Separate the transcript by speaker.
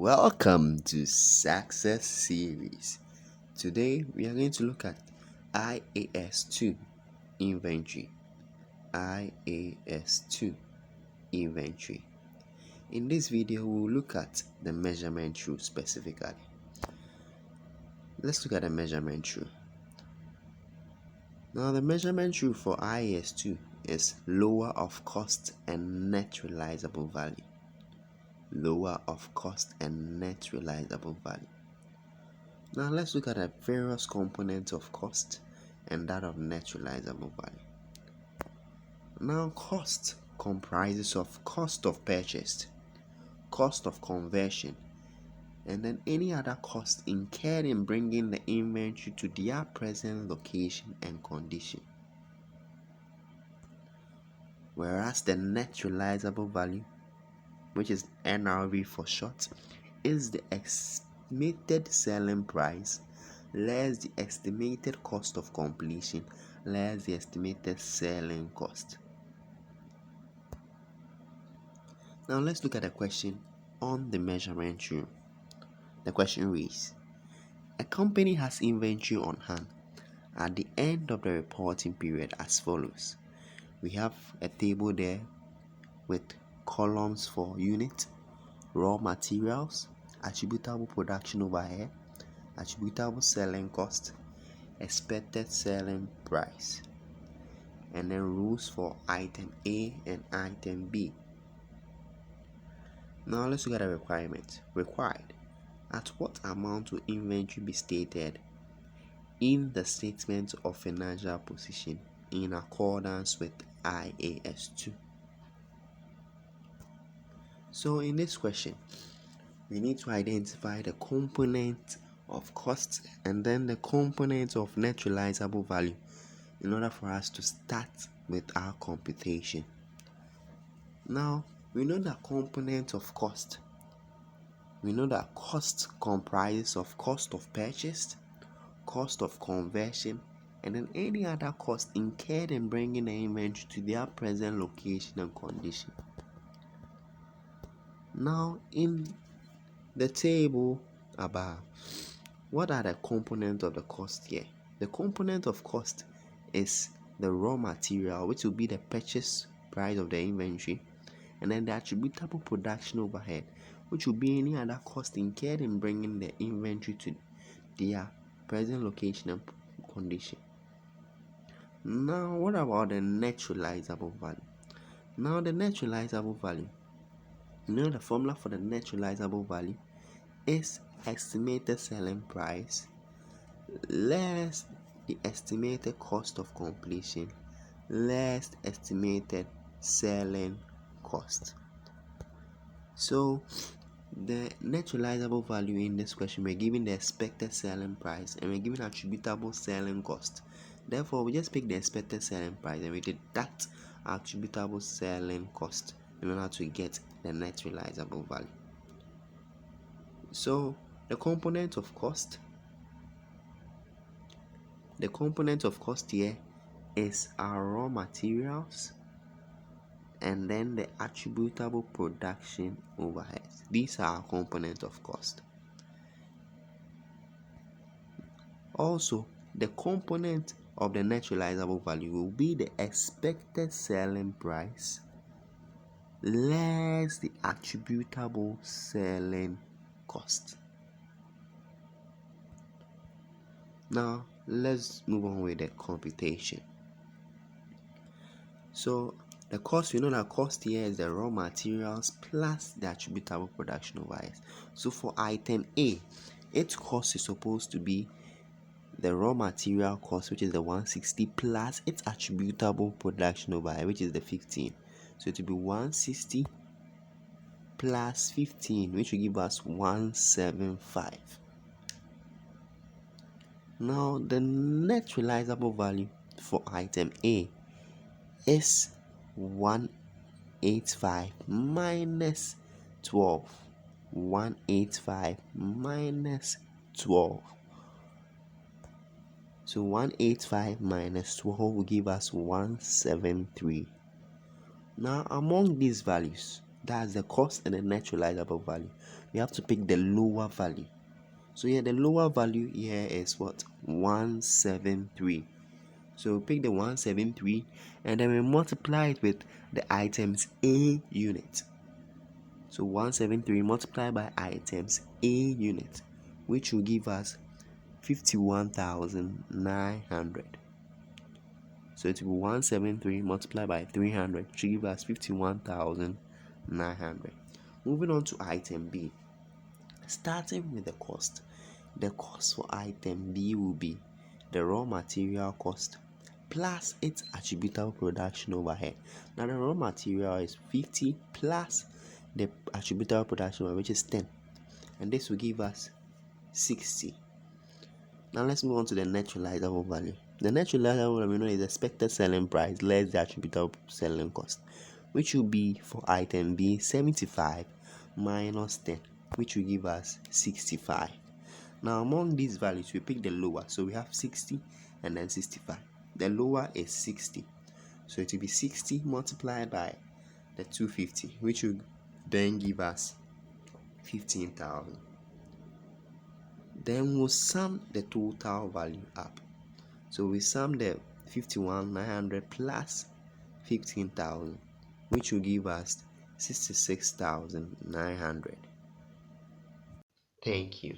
Speaker 1: Welcome to Success Series. Today we are going to look at IAS2 inventory. IAS2 inventory. In this video, we'll look at the measurement rule specifically. Let's look at the measurement rule. Now, the measurement rule for IAS2 is lower of cost and net realizable value. Lower of cost and net realizable value. Now let's look at the various components of cost and that of net realizable value. Now cost comprises of cost of purchase, cost of conversion, and then any other cost incurred in bringing the inventory to their present location and condition. Whereas the net realizable value, which is NRV for short, is the estimated selling price less the estimated cost of completion less the estimated selling cost. Now let's look at a question on the measurement rule. The question reads: a company has inventory on hand at the end of the reporting period as follows. We have a table there with columns for unit, raw materials, attributable production overhead, attributable selling cost, expected selling price, and then rules for item A and item B. Now let's look at the requirements. Required: at what amount will inventory be stated in the statement of financial position in accordance with IAS2? So in this question, we need to identify the component of cost and then the component of net realizable value in order for us to start with our computation. Now, we know the component of cost. We know that cost comprises of cost of purchase, cost of conversion, and then any other cost incurred in bringing the inventory to their present location and condition. Now, in the table above, what are the components of the cost here? The component of cost is the raw material, which will be the purchase price of the inventory, and then the attributable production overhead, which will be any other cost incurred in bringing the inventory to their present location and condition. Now, what about the net realizable value? Now, the net realizable value, the formula for the net realizable value is estimated selling price less the estimated cost of completion less estimated selling cost. So the net realizable value in this question, we're given the expected selling price and we're given attributable selling cost. Therefore, we just pick the expected selling price and we deduct attributable selling cost in order to get the net realizable value. So the component of cost here is our raw materials and then the attributable production overheads. These are our components of cost. Also, the component of the net realizable value will be the expected selling price less the attributable selling cost. Now let's move on with the computation. So the cost, we know that cost here is the raw materials plus the attributable production overhead. So for item A, its cost is supposed to be the raw material cost, which is the 160, plus its attributable production overhead, which is the 15. So it will be 160 plus 15, which will give us 175. Now the net realizable value for item A is 185 minus 12. 185 minus 12. So 185 minus 12 will give us 173. Now among these values, That's the cost and the net realizable value. We have to pick the lower value. So here the lower value here is what? 173. So we pick the 173 and then we multiply it with the items A unit. So 173 multiplied by items A unit, which will give us 51,900. So it will be 173 multiplied by 300, which will give us 51,900. Moving on to item B. Starting with the cost. The cost for item B will be the raw material cost plus its attributable production overhead. Now the raw material is 50 plus the attributable production overhead, which is 10, and this will give us 60. Now let's move on to the net realizable value. The net realizable value is expected selling price less the attributable selling cost, which will be for item B 75 minus 10, which will give us 65. Now among these values we pick the lower, so we have 60 and then 65. The lower is 60, so it will be 60 multiplied by the 250, which will then give us 15,000. Then we'll sum the total value up. So we sum the 51,900 plus 15,000, which will give us 66,900. Thank you.